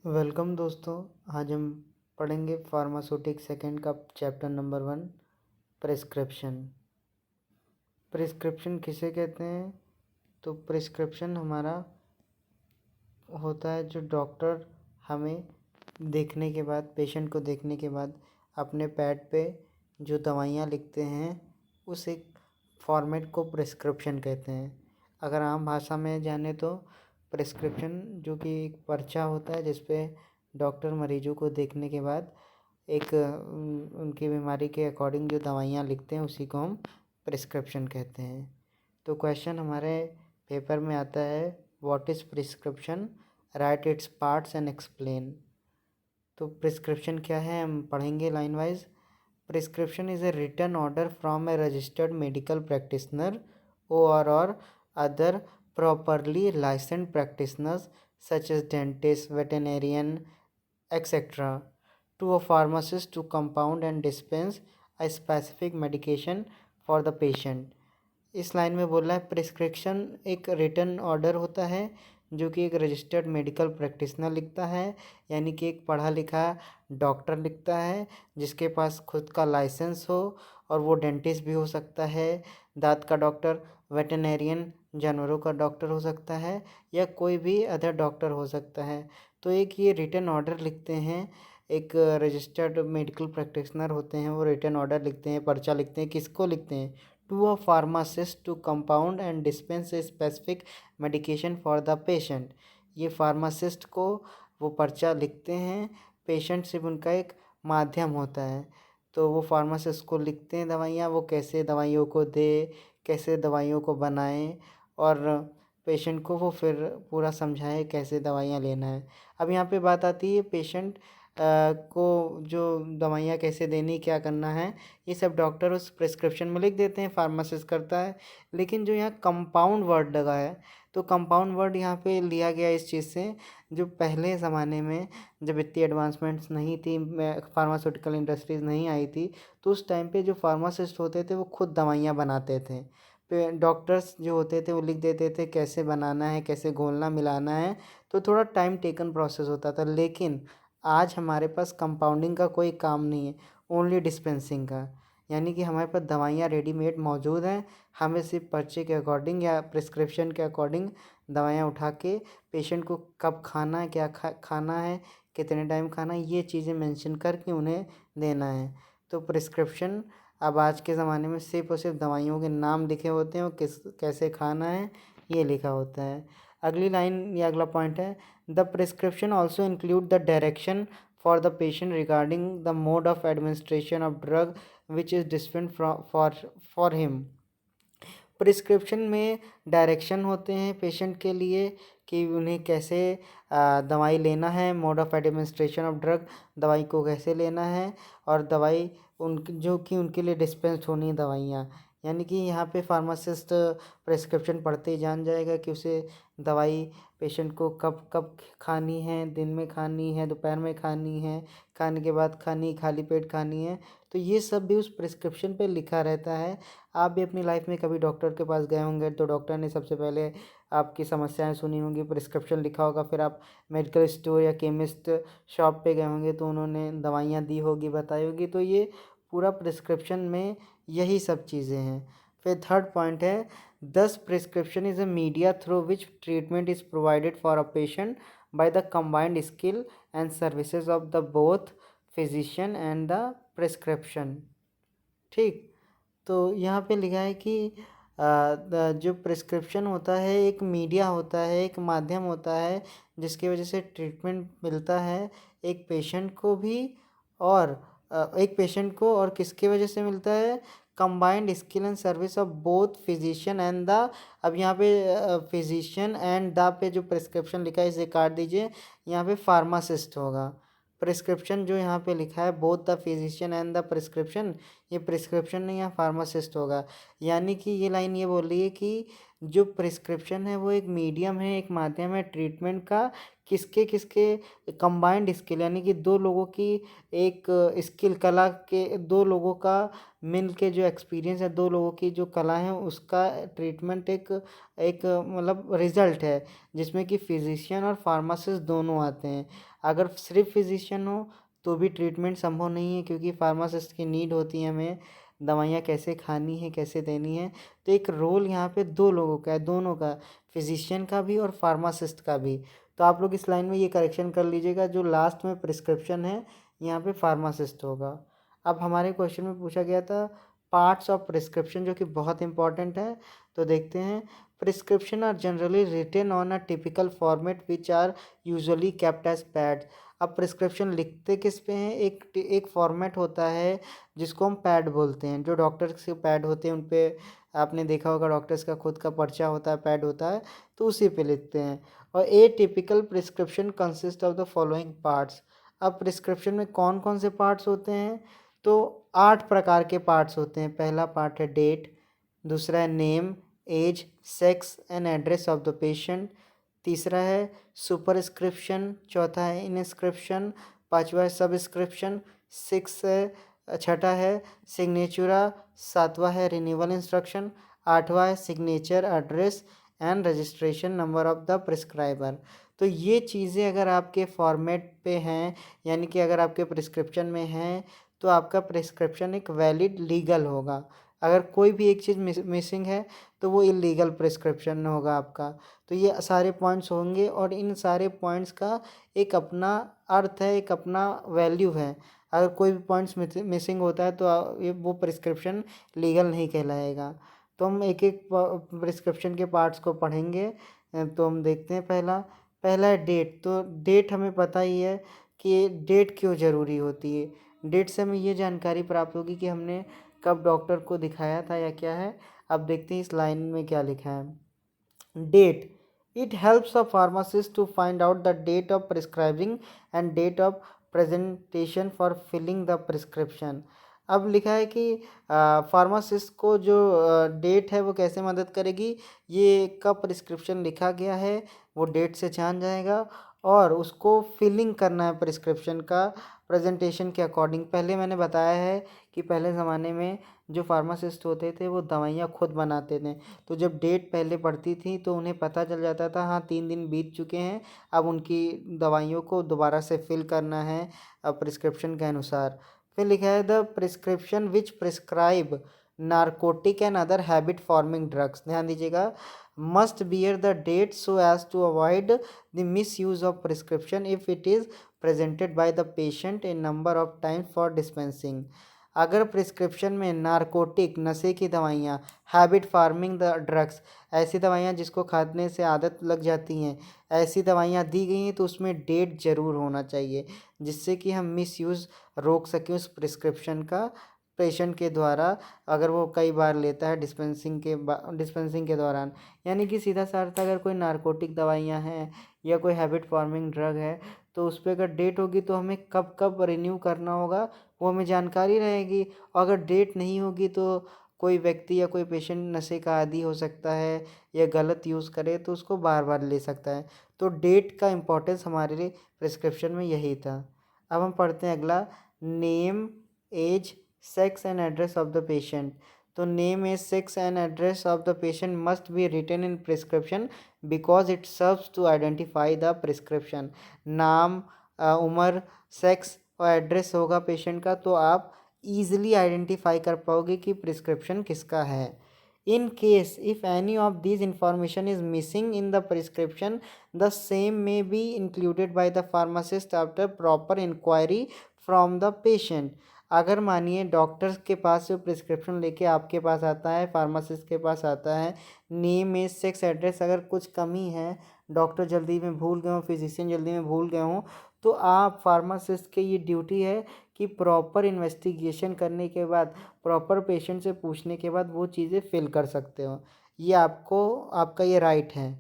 Welcome दोस्तों। आज हम पढ़ेंगे फार्मास्यूटिक सेकंड का चैप्टर नंबर 1 प्रिस्क्रिप्शन। प्रिस्क्रिप्शन किसे कहते हैं? तो प्रिस्क्रिप्शन हमारा होता है जो डॉक्टर हमें देखने के बाद, पेशेंट को देखने के बाद अपने पैड पे जो दवाइयाँ लिखते हैं उस एक फॉर्मेट को प्रिस्क्रिप्शन कहते हैं। अगर आम भाषा में जाने तो प्रिस्क्रिप्शन जो कि एक पर्चा होता है जिस पे डॉक्टर मरीजों को देखने के बाद एक उनकी बीमारी के अकॉर्डिंग जो दवाइयाँ लिखते हैं उसी को हम प्रिस्क्रिप्शन कहते हैं। तो क्वेश्चन हमारे पेपर में आता है, what is prescription, write its parts and explain. तो प्रिस्क्रिप्शन क्या है हम पढ़ेंगे line wise. Prescription is a written order from a registered medical practitioner or other properly licensed practitioners such as dentist, veterinarian, etc. to a pharmacist to compound and dispense a specific medication for the patient। इस line में बोल रहा है prescription एक written order होता है जो कि एक रजिस्टर्ड मेडिकल प्रैक्टिशनर लिखता है, यानी कि एक पढ़ा लिखा डॉक्टर लिखता है जिसके पास खुद का लाइसेंस हो, और वो डेंटिस्ट भी हो सकता है, दांत का डॉक्टर, वेटरनरियन जानवरों का डॉक्टर हो सकता है, या कोई भी अदर डॉक्टर हो सकता है। तो एक ये रिटन ऑर्डर लिखते हैं, एक रजिस्टर्ड मेडिकल प्रैक्टिशनर होते हैं, वो रिटन ऑर्डर लिखते हैं, पर्चा लिखते हैं। किसको लिखते हैं? To a pharmacist to compound and dispense a specific medication for the patient. ये फार्मासिस्ट को वो पर्चा लिखते हैं, पेशेंट सिर्फ उनका एक माध्यम होता है। तो वो फार्मासिस्ट को लिखते हैं दवाइयाँ, वो कैसे दवाइयों को दे, कैसे दवाइयों को बनाएं, और पेशेंट को वो फिर पूरा समझाए कैसे दवाइयाँ लेना है। अब यहाँ पे बात आती है पेशेंट को जो दवाइयाँ कैसे देनी, क्या करना है, ये सब डॉक्टर उस प्रिस्क्रिप्शन में लिख देते हैं, फार्मासिस्ट करता है। लेकिन जो यहाँ कंपाउंड वर्ड लगा है, तो कंपाउंड वर्ड यहाँ पे लिया गया इस चीज़ से, जो पहले ज़माने में जब इतनी एडवांसमेंट्स नहीं थी, फार्मास्यूटिकल इंडस्ट्रीज़ नहीं आई थी, तो उस टाइम पे जो फार्मासिस्ट होते थे वो खुद दवाइयाँ बनाते थे। डॉक्टर्स जो होते थे वो लिख देते थे कैसे बनाना है, कैसे घोलना मिलाना है, तो थोड़ा टाइम टेकन प्रोसेस होता था। लेकिन आज हमारे पास कंपाउंडिंग का कोई काम नहीं है, ओनली डिस्पेंसिंग का। यानी कि हमारे पास दवाइयाँ रेडीमेड मौजूद हैं, हमें सिर्फ पर्चे के अकॉर्डिंग या प्रिस्क्रिप्शन के अकॉर्डिंग दवाइयाँ उठा के पेशेंट को कब खाना है, क्या खाना है, कितने टाइम खाना है, ये चीज़ें मेंशन करके उन्हें देना है। तो प्रिस्क्रिप्शन अब आज के ज़माने में सिर्फ और सिर्फ दवाइयों के नाम लिखे होते हैं और कैसे खाना है ये लिखा होता है। अगली लाइन या अगला पॉइंट है, the prescription also include the direction for the patient regarding the mode of administration of drug which is dispensed for him. Prescription में डायरेक्शन होते हैं पेशेंट के लिए कि उन्हें कैसे दवाई लेना है, mode of administration of drug, दवाई को कैसे लेना है, और दवाई जो कि उनके लिए डिस्पेंस्ड होनी दवाइयाँ। यानी कि यहाँ पे फार्मासिस्ट प्रिस्क्रिप्शन पढ़ते ही जान जाएगा कि उसे दवाई पेशेंट को कब कब खानी है, दिन में खानी है, दोपहर में खानी है, खाने के बाद खानी, खाली पेट खानी है। तो ये सब भी उस प्रिस्क्रिप्शन पे लिखा रहता है। आप भी अपनी लाइफ में कभी डॉक्टर के पास गए होंगे तो डॉक्टर ने सबसे पहले आपकी समस्याएं सुनी होंगी, प्रिस्क्रिप्शन लिखा होगा, फिर आप मेडिकल स्टोर या केमिस्ट शॉप पे गए होंगे तो उन्होंने दवाइयाँ दी होगी, बताई होगी। तो ये पूरा प्रिस्क्रिप्शन में यही सब चीज़ें हैं। फिर थर्ड पॉइंट है, दस prescription is a media through which treatment is provided for a patient by the combined skill and services of the both physician and the prescription. ठीक। तो यहाँ पे लिखा है कि जो प्रिस्क्रिप्शन होता है एक मीडिया होता है, एक माध्यम होता है जिसकी वजह से ट्रीटमेंट मिलता है एक पेशेंट को भी, और एक पेशेंट को, और किसकी वजह से मिलता है? Combined skill and service of both physician and the. अब यहाँ पे फिजिशियन एंड द पे जो प्रिस्क्रिप्शन लिखा है इसे काट दीजिए, यहाँ पे फार्मासिस्ट होगा। प्रिस्क्रिप्शन जो यहाँ पे लिखा है both the physician and the prescription, ये प्रिस्क्रिप्शन नहीं, यहाँ फार्मासिस्ट होगा। यानी कि ये लाइन ये बोल रही है कि जो प्रिस्क्रिप्शन है वो एक मीडियम है, एक माध्यम है ट्रीटमेंट का, किसके किसके कंबाइंड स्किल, यानी कि दो लोगों की एक स्किल कला के, दो लोगों का मिल के जो एक्सपीरियंस है, दो लोगों की जो कला है उसका ट्रीटमेंट एक एक मतलब रिजल्ट है, जिसमें कि फिजिशियन और फार्मासिस्ट दोनों आते हैं। अगर सिर्फ फिजिशियन हो तो भी ट्रीटमेंट संभव नहीं है, क्योंकि फार्मासिस्ट की नीड होती है हमें दवाइयाँ कैसे खानी है, कैसे देनी है। तो एक रोल यहाँ पे दो लोगों का है, दोनों का, फिजिशियन का भी और फार्मासिस्ट का भी। तो आप लोग इस लाइन में ये करेक्शन कर लीजिएगा, जो लास्ट में प्रिस्क्रिप्शन है यहाँ पे फार्मासिस्ट होगा। अब हमारे क्वेश्चन में पूछा गया था पार्ट्स ऑफ प्रिस्क्रिप्शन, जो कि बहुत इंपॉर्टेंट है। तो देखते हैं, prescription are generally written on a typical format which are usually kept as pads. अब प्रिस्क्रिप्शन लिखते किस पे हैं, एक फॉर्मेट होता है जिसको हम पैड बोलते हैं, जो डॉक्टर्स के पैड होते हैं उन पे आपने देखा होगा, डॉक्टर्स का खुद का पर्चा होता है, पैड होता है, तो उसी पे लिखते हैं। और ए typical prescription consist of the following parts. अब प्रिस्क्रिप्शन में कौन कौन से पार्ट्स होते हैं, तो 8 प्रकार के पार्ट्स होते हैं। पहला पार्ट है डेट, दूसरा है name, age, sex and address of the patient, तीसरा है सुपरस्क्रिप्शन, चौथा है इनस्क्रिप्शन, पांचवा है सबस्क्रिप्शन, सिक्स है छठा है सिग्नेचुरा, सातवां है रिन्यूअल इंस्ट्रक्शन, आठवां है signature, address and registration number of the prescriber. तो ये चीज़ें अगर आपके फॉर्मेट पे हैं, यानी कि अगर आपके प्रिस्क्रिप्शन में हैं, तो आपका प्रिस्क्रिप्शन एक वैलिड लीगल होगा। अगर कोई भी एक चीज़ मिसिंग है तो वो इलीगल प्रिस्क्रिप्शन होगा आपका। तो ये सारे पॉइंट्स होंगे, और इन सारे पॉइंट्स का एक अपना अर्थ है, एक अपना वैल्यू है। अगर कोई भी पॉइंट्स मिसिंग होता है तो ये वो प्रिस्क्रिप्शन लीगल नहीं कहलाएगा। तो हम एक एक प्रिस्क्रिप्शन के पार्ट्स को पढ़ेंगे। तो हम देखते हैं, पहला है डेट। तो डेट हमें पता ही है कि डेट क्यों ज़रूरी होती है। डेट से हमें ये जानकारी प्राप्त होगी कि हमने कब डॉक्टर को दिखाया था या क्या है। अब देखते हैं इस लाइन में क्या लिखा है। Date, it helps a pharmacist to find out the date of prescribing and date of presentation for filling the prescription। अब लिखा है कि फार्मासिस्ट को जो डेट है वो कैसे मदद करेगी, ये कब प्रिस्क्रिप्शन लिखा गया है वो डेट से जान जाएगा, और उसको फिलिंग करना है प्रिस्क्रिप्शन का प्रेजेंटेशन के अकॉर्डिंग। पहले मैंने बताया है कि पहले ज़माने में जो फार्मासिस्ट होते थे वो दवाइयाँ खुद बनाते थे, तो जब डेट पहले पड़ती थी तो उन्हें पता चल जाता था, हाँ 3 दिन बीत चुके हैं, अब उनकी दवाइयों को दोबारा से फिल करना है प्रिस्क्रिप्शन के अनुसार। फिर लिखा है the prescription which prescribe narcotic and other habit forming drugs. ध्यान दीजिएगा, must bear the date so as to avoid the misuse of prescription if it is presented by the patient a number of times for dispensing. अगर prescription में narcotic, नशे की दवाइयाँ, habit farming the drugs, ऐसी दवाइयाँ जिसको खाने से आदत लग जाती हैं, ऐसी दवाइयाँ दी गई हैं, तो उसमें डेट ज़रूर होना चाहिए, जिससे कि हम मिसयूज़ रोक सकें उस प्रिस्क्रिप्शन का पेशेंट के द्वारा, अगर वो कई बार लेता है डिस्पेंसिंग के दौरान। यानी कि सीधा सा अर्थ, अगर कोई नारकोटिक दवाइयाँ हैं या कोई हैबिट फॉर्मिंग ड्रग है, तो उस पर अगर डेट होगी तो हमें कब कब रिन्यू करना होगा वो हमें जानकारी रहेगी। और अगर डेट नहीं होगी तो कोई व्यक्ति या कोई पेशेंट नशे का आदी हो सकता है या गलत यूज़ करे तो उसको बार बार ले सकता है। तो डेट का इम्पोर्टेंस हमारे लिए प्रिस्क्रिप्शन में यही था। अब हम पढ़ते हैं अगला, name, age, sex and address of the patient. तो name, age, sex and address of the patient must be written in prescription because it serves to identify the prescription. नाम, उम्र, सेक्स और एड्रेस होगा पेशेंट का, तो आप easily identify कर पाओगे कि प्रिस्क्रिप्शन किसका है। In case if any of this information is missing in the prescription, the same may be included by the pharmacist after proper inquiry from the patient. अगर मानिए डॉक्टर के पास से प्रिस्क्रिप्शन लेके आपके पास आता है, फार्मासिस्ट के पास आता है, नेम, एज, सेक्स, एड्रेस अगर कुछ कमी है, डॉक्टर जल्दी में भूल गए हों, फिजिशियन जल्दी में भूल गए हों, तो आप फार्मासिस्ट की ये ड्यूटी है कि प्रॉपर इन्वेस्टिगेशन करने के बाद, प्रॉपर पेशेंट से पूछने के बाद वो चीज़ें फिल कर सकते हो। ये आपको, आपका ये राइट है।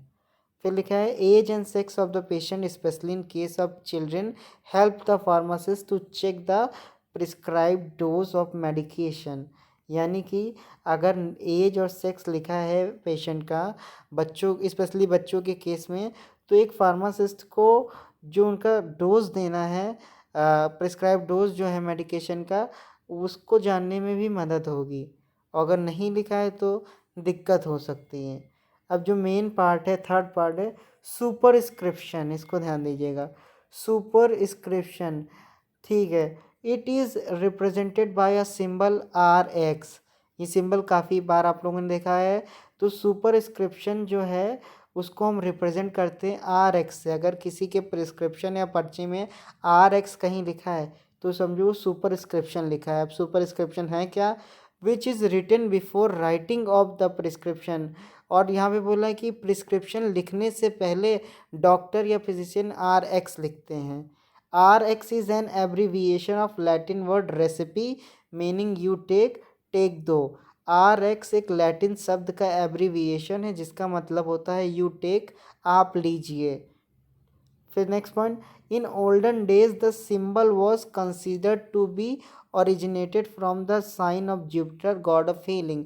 फिर लिखा है age and sex of the patient specially in case of children help the pharmacist to check the prescribe dose of medication. यानी कि अगर एज और सेक्स लिखा है पेशेंट का, बच्चों स्पेशली बच्चों के केस में, तो एक फार्मासिस्ट को जो उनका डोज देना है, प्रिस्क्राइब डोज जो है मेडिकेशन का, उसको जानने में भी मदद होगी। अगर नहीं लिखा है तो दिक्कत हो सकती है। अब जो मेन पार्ट है, थर्ड पार्ट है सुपरस्क्रिप्शन, इसको ध्यान दीजिएगा। सुपरस्क्रिप्शन, ठीक है, it is represented by a symbol RX। ये सिंबल काफ़ी बार आप लोगों ने देखा है। तो सुपरस्क्रिप्शन जो है उसको हम रिप्रेजेंट करते हैं RX से। अगर किसी के प्रिस्क्रिप्शन या पर्ची में RX कहीं लिखा है तो समझो वो सुपरस्क्रिप्शन लिखा है। अब सुपरस्क्रिप्शन है क्या? Which is written before writing of the prescription. और यहाँ पे बोला है कि प्रिस्क्रिप्शन लिखने से पहले डॉक्टर या फिजिशियन RX लिखते हैं। RX is an abbreviation of Latin word recipe meaning you take दो। RX एक लैटिन शब्द का एब्रीविएशन है जिसका मतलब होता है you take, आप लीजिए। फिर next point, in olden days the symbol was considered to be originated from the sign of Jupiter god of healing.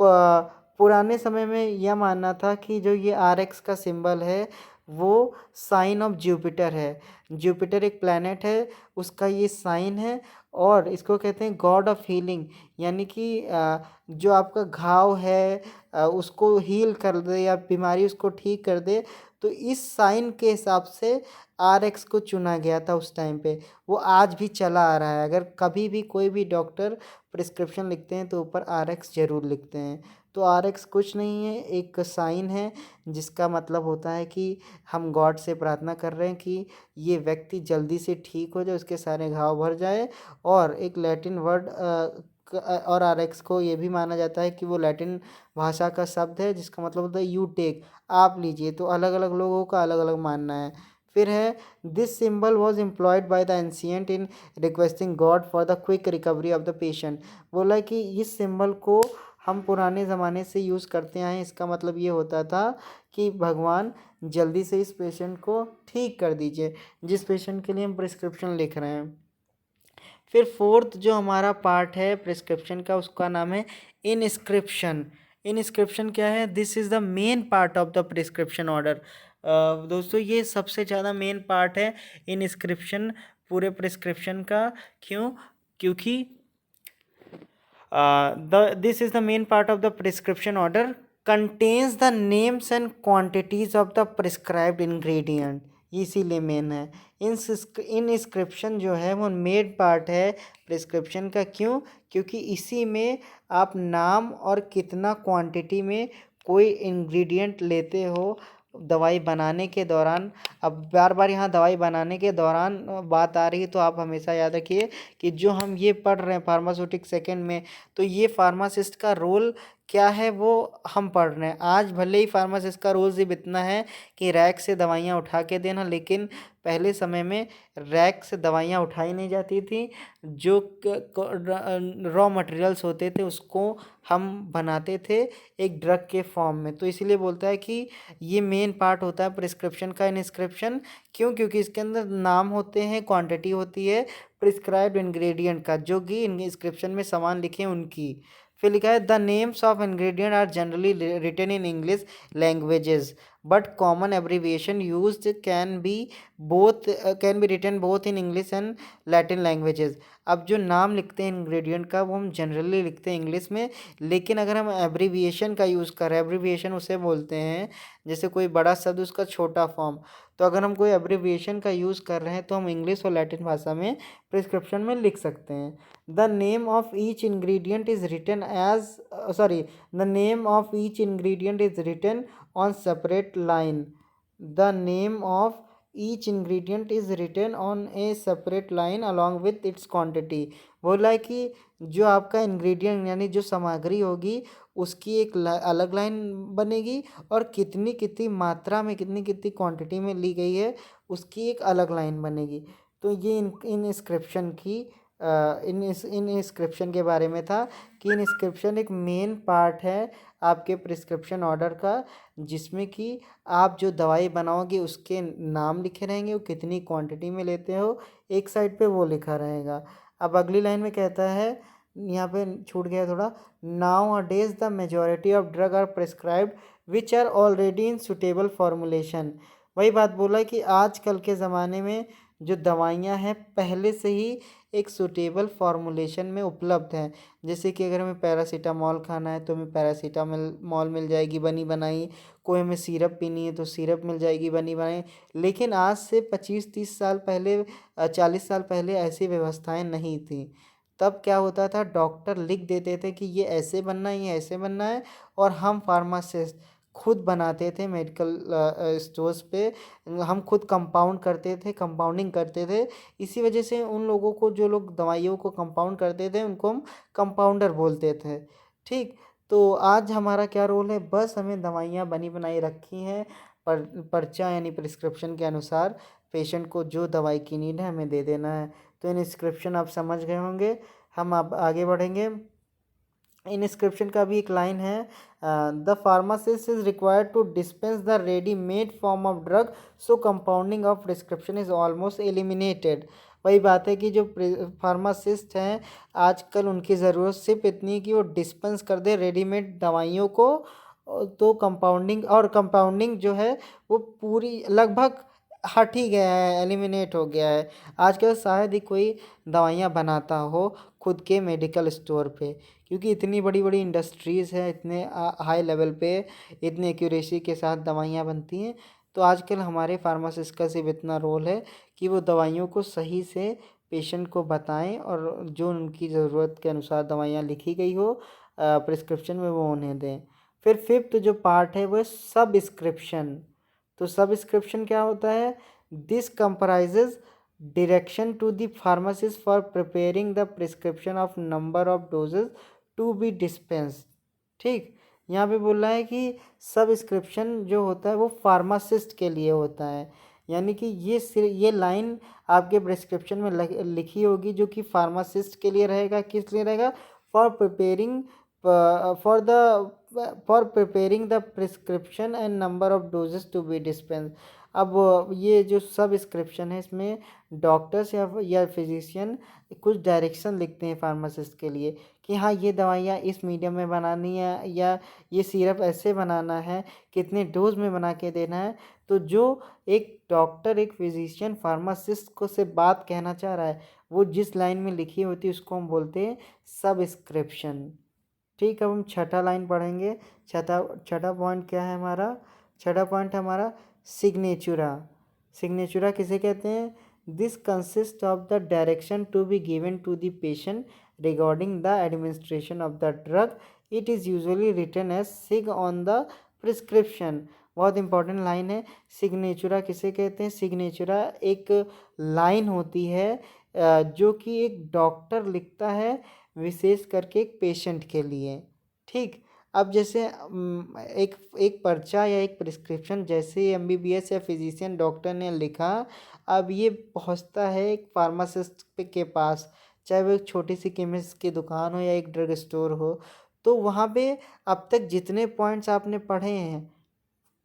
पुराने समय में यह मानना था कि जो ये RX का सिंबल है वो साइन ऑफ जुपिटर है। जुपिटर एक प्लैनेट है, उसका ये साइन है, और इसको कहते हैं गॉड ऑफ हीलिंग। यानी कि जो आपका घाव है उसको हील कर दे या बीमारी उसको ठीक कर दे। तो इस साइन के हिसाब से RX को चुना गया था उस टाइम पे। वो आज भी चला आ रहा है। अगर कभी भी कोई भी डॉक्टर प्रिस्क्रिप्शन लिखते हैं तो ऊपर RX ज़रूर लिखते हैं। तो RX कुछ नहीं है, एक साइन है जिसका मतलब होता है कि हम गॉड से प्रार्थना कर रहे हैं कि ये व्यक्ति जल्दी से ठीक हो जाए, उसके सारे घाव भर जाए। और एक लैटिन वर्ड और RX को ये भी माना जाता है कि वो लैटिन भाषा का शब्द है जिसका मतलब होता है यू टेक, आप लीजिए। तो अलग अलग लोगों का अलग अलग मानना है। फिर है this symbol was employed by the ancient in requesting God for the quick recovery of the patient. बोला कि इस सिंबल को हम पुराने ज़माने से यूज़ करते आए हैं। इसका मतलब ये होता था कि भगवान जल्दी से इस पेशेंट को ठीक कर दीजिए, जिस पेशेंट के लिए हम प्रिस्क्रिप्शन लिख रहे हैं। फिर फोर्थ जो हमारा पार्ट है प्रिस्क्रिप्शन का, उसका नाम है इनस्क्रिप्शन। इनस्क्रिप्शन क्या है? This is the main part of the prescription order. दोस्तों ये सबसे ज़्यादा मेन पार्ट है इनस्क्रिप्शन पूरे प्रिस्क्रिप्शन का। क्यों? क्योंकि this is the main part of the prescription order, contains the names and quantities of the prescribed ingredient, इसीलिए मेन है। इनस्क्रिप्शन जो है वो मेन पार्ट है प्रिस्क्रिप्शन का। क्यों? क्योंकि इसी में आप नाम और कितना क्वांटिटी में कोई इंग्रेडिएंट लेते हो दवाई बनाने के दौरान। अब बार बार यहाँ दवाई बनाने के दौरान बात आ रही है, तो आप हमेशा याद रखिए कि जो हम ये पढ़ रहे हैं फार्मास्यूटिक सेकंड में, तो ये फार्मासिस्ट का रोल क्या है वो हम पढ़ रहे हैं। आज भले ही फार्मासिस्ट का रोल सिर्फ इतना है कि रैक से दवाइयाँ उठा के देना, लेकिन पहले समय में रैक से दवाइयाँ उठाई नहीं जाती थी। जो रॉ मटेरियल्स होते थे उसको हम बनाते थे एक ड्रग के फॉर्म में। तो इसीलिए बोलता है कि ये मेन पार्ट होता है प्रिस्क्रिप्शन का, इनस्क्रिप्शन। क्यों? क्योंकि इसके अंदर नाम होते हैं, क्वांटिटी होती है प्रिस्क्राइब्ड इंग्रेडिएंट का, जो कि इंस्क्रिप्शन में सामान लिखे उनकी। फिर लिखा है the names of ingredient are generally written in English languages but common abbreviation used can be written both in English and Latin languages. अब जो नाम लिखते हैं इंग्रेडिएंट का वो हम जनरली लिखते हैं इंग्लिश में, लेकिन अगर हम एब्रीविएशन का यूज़ कर रहे हैं, एब्रीविएशन उसे बोलते हैं जैसे कोई बड़ा शब्द उसका छोटा फॉर्म। तो अगर हम कोई एब्रीविएशन का यूज़ कर रहे हैं तो हम इंग्लिश और लैटिन भाषा में प्रिस्क्रिप्शन में लिख सकते हैं। The name of each ingredient is written as the name of each ingredient is written on separate line. The name of each ingredient is written on a separate line along with its quantity. बोला है कि जो आपका ingredient यानी जो सामग्री होगी उसकी एक अलग लाइन बनेगी, और कितनी कितनी मात्रा में कितनी कितनी क्वांटिटी में ली गई है उसकी एक अलग लाइन बनेगी। तो ये इनस्क्रिप्शन की इनस्क्रिप्शन के बारे में था कि इनस्क्रिप्शन एक मेन पार्ट है आपके प्रिस्क्रिप्शन ऑर्डर का, जिसमें कि आप जो दवाई बनाओगे उसके नाम लिखे रहेंगे, वो कितनी क्वांटिटी में लेते हो एक साइड पे वो लिखा रहेगा। अब अगली लाइन में कहता है यहाँ पे छूट गया थोड़ा। Nowadays the majority of drug are prescribed which are already in suitable formulation. वही बात बोला कि आजकल के ज़माने में जो दवाइयाँ हैं पहले से ही एक सूटेबल फॉर्मुलेशन में उपलब्ध हैं। जैसे कि अगर हमें पैरासीटामॉल खाना है तो हमें पैरासीटामॉल मिल जाएगी बनी बनाई, कोई हमें सिरप पीनी है तो सिरप मिल जाएगी बनी बनाई। लेकिन आज से 25-30 साल पहले 40 साल पहले ऐसी व्यवस्थाएं नहीं थी। तब क्या होता था, डॉक्टर लिख देते थे कि ये ऐसे बनना है, ये ऐसे बनना है, और हम फार्मासिस्ट खुद बनाते थे मेडिकल स्टोर्स पे। हम खुद कंपाउंड करते थे, कंपाउंडिंग करते थे। इसी वजह से उन लोगों को, जो लोग दवाइयों को कंपाउंड करते थे, उनको हम कंपाउंडर बोलते थे। ठीक। तो आज हमारा क्या रोल है, बस हमें दवाइयाँ बनी बनाई रखी हैं पर पर्चा यानी प्रिस्क्रिप्शन के अनुसार पेशेंट को जो दवाई की नीड है हमें दे देना है। तो इंस्क्रिप्शन आप समझ गए होंगे। हम अब आगे बढ़ेंगे। इंस्क्रिप्शन का भी एक लाइन है, the pharmacist is required to dispense the readymade form of drug, so compounding of prescription is almost eliminated. वही बात है कि जो फार्मासिस्ट हैं आजकल उनकी ज़रूरत सिर्फ इतनी है कि वो डिस्पेंस कर दे रेडीमेड दवाइयों को। तो कंपाउंडिंग जो है वो पूरी लगभग हट ही गया है, एलिमिनेट हो गया है। आजकल शायद ही कोई दवाइयाँ बनाता हो खुद के मेडिकल स्टोर पे, क्योंकि इतनी बड़ी बड़ी इंडस्ट्रीज़ हैं, इतने हाई लेवल पे इतने एक्यूरेसी के साथ दवाइयाँ बनती हैं। तो आजकल हमारे फार्मासिस्ट का सिर्फ इतना रोल है कि वो दवाइयों को सही से पेशेंट को बताएं और जो उनकी ज़रूरत के अनुसार दवाइयाँ लिखी गई हो प्रिस्क्रिप्शन में वो उन्हें दें। फिर फिफ्थ जो पार्ट है वो है सब्सक्रिप्शन। तो सब्सक्रिप्शन क्या होता है, this comprises direction to the pharmacist for preparing the prescription of number of doses to be dispense. ठीक। यहाँ पे बोल रहा है कि सब्सक्रिप्शन जो होता है वो फार्मासिस्ट के लिए होता है। यानी कि ये लाइन आपके प्रिस्क्रिप्शन में लिखी होगी जो कि फार्मासिस्ट के लिए रहेगा। किस लिए रहेगा, for preparing for the for preparing the prescription and number of doses to be dispense. अब ये जो सब्सक्रिप्शन है इसमें डॉक्टर्स या फिजिशियन कुछ डायरेक्शन लिखते हैं फार्मासिस्ट के लिए कि हाँ ये दवाइयाँ इस मीडियम में बनानी है या ये सिरप ऐसे बनाना है, कितने डोज में बना के देना है। तो जो एक डॉक्टर, एक फिजिशियन फार्मासिस्ट को से बात कहना चाह रहा है, वो जिस लाइन में लिखी होती है उसको हम बोलते हैं सब्सक्रिप्शन। ठीक। अब हम छठा लाइन पढ़ेंगे। छठा पॉइंट क्या है हमारा, छठा पॉइंट हमारा सिग्नेचुरा। सिग्नेचुरा किसे कहते हैं, this consist of the direction to be given to the patient regarding the administration of the drug. It is usually written as sig on the prescription. बहुत इंपॉर्टेंट लाइन है। सिग्नेचुरा किसे कहते हैं, सिग्नेचुरा एक लाइन होती है जो कि एक डॉक्टर लिखता है विशेष करके एक पेशेंट के लिए। ठीक। अब जैसे एक एक पर्चा या एक प्रिस्क्रिप्शन जैसे एमबीबीएस या फिजिशियन डॉक्टर ने लिखा, अब ये पहुंचता है एक फार्मासिस्ट के पास, चाहे वो एक छोटी सी केमिस्ट की दुकान हो या एक ड्रग स्टोर हो। तो वहाँ पे अब तक जितने पॉइंट्स आपने पढ़े हैं,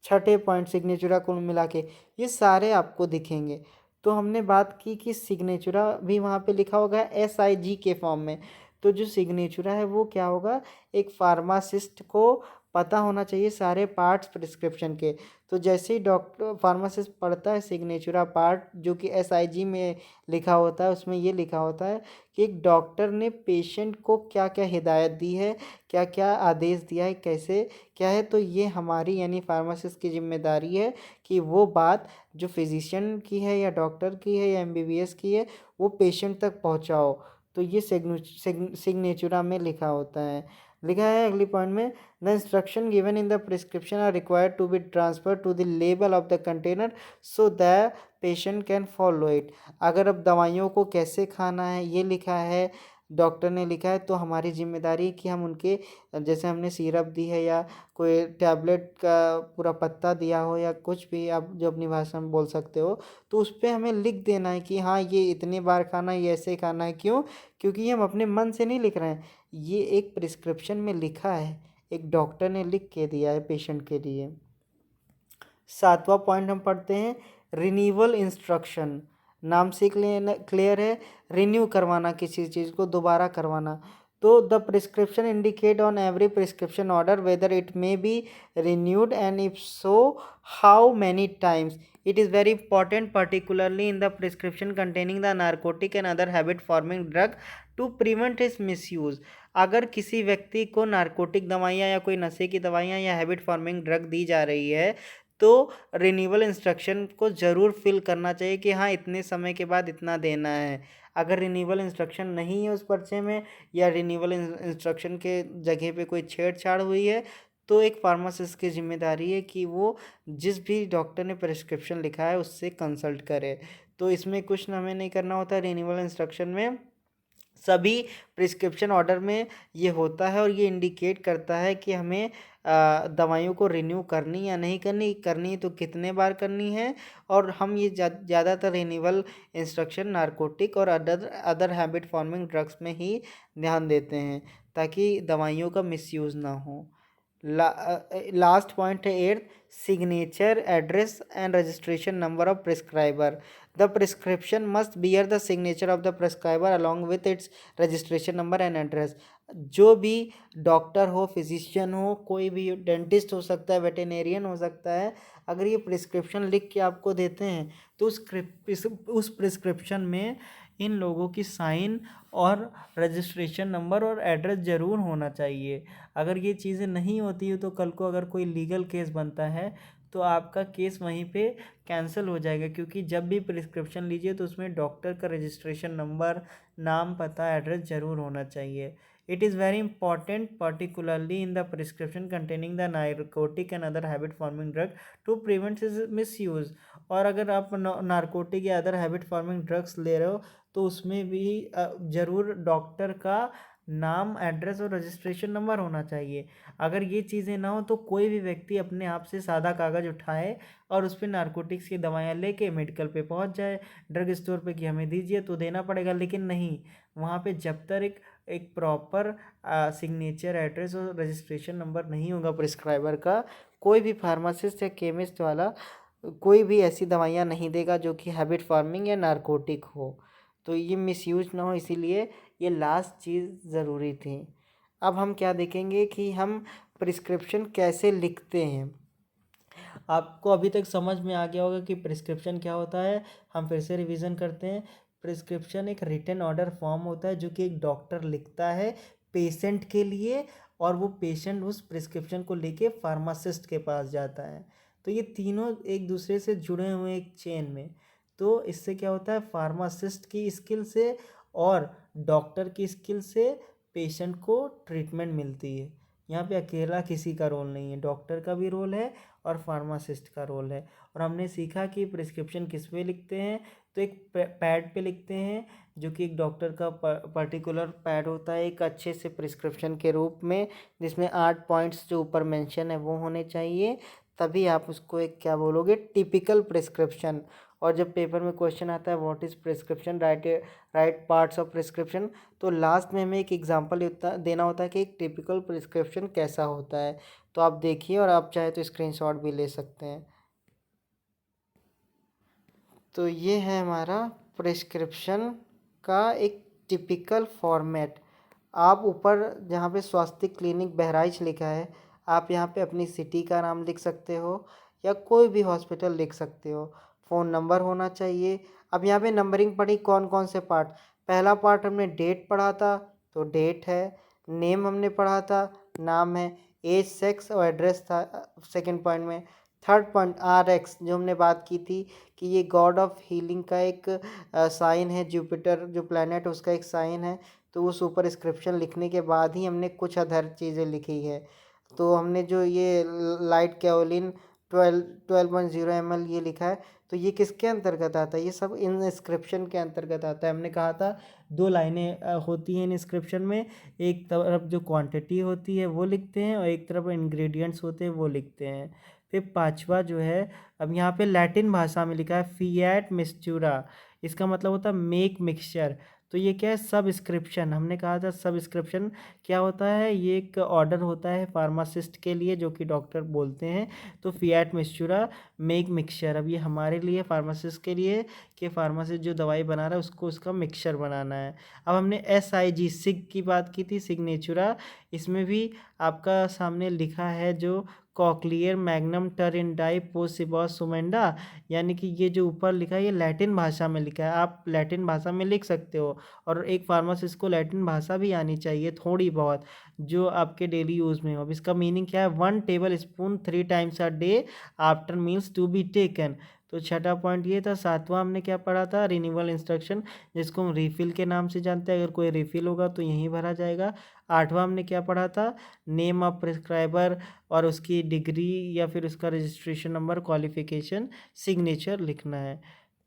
छठे पॉइंट सिग्नेचुरा को मिला के, ये सारे आपको दिखेंगे। तो हमने बात की कि सिग्नेचुरा भी वहाँ पे लिखा होगा SIG के फॉर्म में। तो जो सिग्नेचुरा है वो क्या होगा, एक फार्मासिस्ट को पता होना चाहिए सारे पार्ट्स प्रिस्क्रिप्शन के। तो जैसे ही डॉक्टर फार्मासिस्ट पढ़ता है सिग्नेचुरा पार्ट जो कि SIG में लिखा होता है, उसमें ये लिखा होता है कि एक डॉक्टर ने पेशेंट को क्या क्या हिदायत दी है, क्या क्या आदेश दिया है, कैसे क्या है। तो ये हमारी यानी फार्मासिस्ट की जिम्मेदारी है कि वो बात जो फिजिशियन की है या डॉक्टर की है या MBBS की है वो पेशेंट तक पहुंचाओ। तो ये सिग्नेचुरा में लिखा होता है। लिखा है अगली पॉइंट में, the instruction given in the prescription are required to be transfer to the label of the container so the patient can follow it. अगर अब दवाइयों को कैसे खाना है ये लिखा है, डॉक्टर ने लिखा है, तो हमारी जिम्मेदारी कि हम उनके, जैसे हमने सिरप दी है या कोई टैबलेट का पूरा पत्ता दिया हो या कुछ भी आप जो अपनी भाषा में बोल सकते हो, तो उस पर हमें लिख देना है कि हाँ ये इतने बार खाना है, ये ऐसे खाना है। क्यों, क्योंकि ये हम अपने मन से नहीं लिख रहे हैं, ये एक प्रिस्क्रिप्शन में लिखा है, एक डॉक्टर ने लिख के दिया है पेशेंट के लिए। सातवां पॉइंट हम पढ़ते हैं, रिन्यूअल इंस्ट्रक्शन। नाम से क्लियर है, रिन्यू करवाना, किसी चीज़ को दोबारा करवाना। तो the prescription indicate on every prescription order whether it may be renewed and if so how many times. It is very important particularly in the prescription containing the narcotic and other habit forming drug to prevent its misuse. अगर किसी व्यक्ति को narcotic दवाइयाँ या कोई नशे की दवाइयाँ या हैबिट फॉर्मिंग ड्रग दी जा रही है तो रिन्यूअल इंस्ट्रक्शन को ज़रूर फिल करना चाहिए कि हाँ इतने समय के बाद इतना देना है। अगर रिन्यूअल इंस्ट्रक्शन नहीं है उस पर्चे में या रिन्यूअल इंस्ट्रक्शन के जगह पे कोई छेड़छाड़ हुई है तो एक फार्मासिस्ट की जिम्मेदारी है कि वो जिस भी डॉक्टर ने प्रिस्क्रिप्शन लिखा है उससे कंसल्ट करे। तो इसमें कुछ हमें नहीं करना होता। रिन्यूअल इंस्ट्रक्शन में सभी प्रिस्क्रिप्शन ऑर्डर में ये होता है और ये इंडिकेट करता है कि हमें दवाइयों को रिन्यू करनी या नहीं करनी तो कितने बार करनी है। और हम ये ज़्यादातर रिन्यूअल इंस्ट्रक्शन नारकोटिक और अदर हैबिट फॉर्मिंग ड्रग्स में ही ध्यान देते हैं ताकि दवाइयों का मिसयूज़ ना हो। लास्ट पॉइंट है 8th, signature address and registration number of prescriber. The prescription must bear the signature of the prescriber along with it's registration number and address. जो भी डॉक्टर हो, फिजिशियन हो, कोई भी डेंटिस्ट हो सकता है, वेटेनेरियन हो सकता है, अगर ये प्रिस्क्रिप्शन लिख के आपको देते हैं तो उस प्रिस्क्रिप्शन में इन लोगों की साइन और रजिस्ट्रेशन नंबर और एड्रेस ज़रूर होना चाहिए। अगर ये चीज़ें नहीं होती है तो कल को अगर कोई लीगल केस बनता है तो आपका केस वहीं पे कैंसिल हो जाएगा, क्योंकि जब भी प्रिस्क्रिप्शन लीजिए तो उसमें डॉक्टर का रजिस्ट्रेशन नंबर, नाम, पता, एड्रेस ज़रूर होना चाहिए। It is very important particularly in the prescription containing the narcotic and other habit forming drug to prevent its misuse। और अगर आप नारकोटिक या अदर हैबिट फॉर्मिंग ड्रग्स ले रहे हो तो उसमें भी ज़रूर डॉक्टर का नाम, एड्रेस और रजिस्ट्रेशन नंबर होना चाहिए। अगर ये चीज़ें ना हो तो कोई भी व्यक्ति अपने आप से सादा कागज़ उठाए और उस पर नारकोटिक्स की दवाइयाँ लेके मेडिकल पे पहुंच जाए, ड्रग स्टोर पे कि हमें दीजिए तो देना पड़ेगा, लेकिन नहीं, वहाँ पे जब तक एक प्रॉपर सिग्नेचर, एड्रेस और रजिस्ट्रेशन नंबर नहीं होगा प्रिस्क्राइबर का, कोई भी फार्मासिस्ट या केमिस्ट वाला कोई भी ऐसी दवाइयाँ नहीं देगा जो कि हैबिट फार्मिंग या नारकोटिक हो। तो ये मिसयूज ना हो, इसीलिए ये लास्ट चीज़ ज़रूरी थी। अब हम क्या देखेंगे कि हम प्रिस्क्रिप्शन कैसे लिखते हैं। आपको अभी तक समझ में आ गया होगा कि प्रिस्क्रिप्शन क्या होता है। हम फिर से रिवीजन करते हैं। प्रिस्क्रिप्शन एक रिटन ऑर्डर फॉर्म होता है जो कि एक डॉक्टर लिखता है पेशेंट के लिए, और वो पेशेंट उस प्रिस्क्रिप्शन को लेके फार्मासिस्ट के पास जाता है। तो ये तीनों एक दूसरे से जुड़े हुए एक चेन में। तो इससे क्या होता है, फार्मासिस्ट की स्किल से और डॉक्टर की स्किल से पेशेंट को ट्रीटमेंट मिलती है। यहाँ पे अकेला किसी का रोल नहीं है, डॉक्टर का भी रोल है और फार्मासिस्ट का रोल है। और हमने सीखा कि प्रिस्क्रिप्शन किस पे लिखते हैं, तो एक पैड पे लिखते हैं जो कि एक डॉक्टर का पर्टिकुलर पैड होता है एक अच्छे से प्रिस्क्रिप्शन के रूप में, जिसमें 8 पॉइंट्स जो ऊपर मेंशन है वो होने चाहिए, तभी आप उसको एक क्या बोलोगे, टिपिकल प्रिस्क्रिप्शन। और जब पेपर में क्वेश्चन आता है what is prescription, right parts of prescription, तो लास्ट में हमें एक एग्जांपल देना होता है कि एक टिपिकल प्रिस्क्रिप्शन कैसा होता है। तो आप देखिए और आप चाहे तो स्क्रीनशॉट भी ले सकते हैं। तो ये है हमारा प्रिस्क्रिप्शन का एक टिपिकल फॉर्मेट। आप ऊपर जहाँ पे स्वास्थ्य क्लिनिक बहराइच लिखा है, आप यहाँ पे अपनी सिटी का नाम लिख सकते हो या कोई भी हॉस्पिटल लिख सकते हो। फ़ोन नंबर होना चाहिए। अब यहाँ पे नंबरिंग पढ़ी कौन कौन से पार्ट। पहला पार्ट हमने डेट पढ़ा था तो डेट है, नेम हमने पढ़ा था, नाम है, एज, सेक्स और एड्रेस था सेकंड पॉइंट में। थर्ड पॉइंट RX जो हमने बात की थी कि ये गॉड ऑफ हीलिंग का एक साइन है, जुपिटर जो प्लैनेट उसका एक साइन है। तो वो सुपर स्क्रिप्शन लिखने के बाद ही हमने कुछ अदर चीज़ें लिखी है। तो हमने जो ये लाइट कैओलिन 12.0 ml ये लिखा है, तो ये किसके अंतर्गत आता है, ये सब इंस्क्रिप्शन के अंतर्गत आता है। हमने कहा था 2 लाइनें होती हैं इंस्क्रिप्शन में, एक तरफ जो क्वांटिटी होती है वो लिखते हैं और एक तरफ इंग्रेडिएंट्स होते हैं वो लिखते हैं। फिर पांचवा जो है, अब यहाँ पे लैटिन भाषा में लिखा है फिएट मिक्सचुरा, इसका मतलब होता है मेक मिक्सचर। तो ये क्या है, सब्सक्रिप्शन। हमने कहा था सब्सक्रिप्शन क्या होता है, ये एक ऑर्डर होता है फार्मासिस्ट के लिए जो कि डॉक्टर बोलते हैं। तो फिएट मिक्सचुरा मेक मिक्सचर, अब ये हमारे लिए फार्मासिस्ट के लिए कि फार्मासिस्ट जो दवाई बना रहा है उसको उसका मिक्सचर बनाना है। अब हमने SIG सिग की बात की थी, सिग्नेचुरा। इसमें भी आपका सामने लिखा है जो कॉक्लियर मैग्नम टरिनडाई पोसिबॉस सुमेंडा, यानी कि ये जो ऊपर लिखा है ये लैटिन भाषा में लिखा है, आप लैटिन भाषा में लिख सकते हो। और एक फार्मासिस्ट को लैटिन भाषा भी आनी चाहिए थोड़ी बहुत, जो आपके डेली यूज़ में हो। अब इसका मीनिंग क्या है, 1 tablespoon 3 times a day after meals to be taken. तो छठा पॉइंट ये था। सातवां हमने क्या पढ़ा था, रिन्यूअल इंस्ट्रक्शन, जिसको हम रिफ़िल के नाम से जानते हैं, अगर कोई रिफ़िल होगा तो यहीं भरा जाएगा। आठवां हमने क्या पढ़ा था, नेम ऑफ प्रिस्क्राइबर और उसकी डिग्री या फिर उसका रजिस्ट्रेशन नंबर, क्वालिफ़िकेशन, सिग्नेचर लिखना है।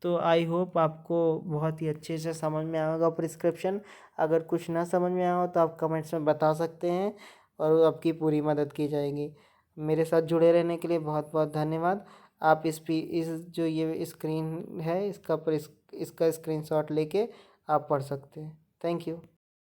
तो आई होप आपको बहुत ही अच्छे से समझ में आया होगा प्रिस्क्रिप्शन। अगर कुछ ना समझ में आया हो तो आप कमेंट्स में बता सकते हैं और आपकी पूरी मदद की जाएगी। मेरे साथ जुड़े रहने के लिए बहुत बहुत धन्यवाद। आप इस जो ये स्क्रीन है इसका स्क्रीनशॉट लेके आप पढ़ सकते हैं। Thank you.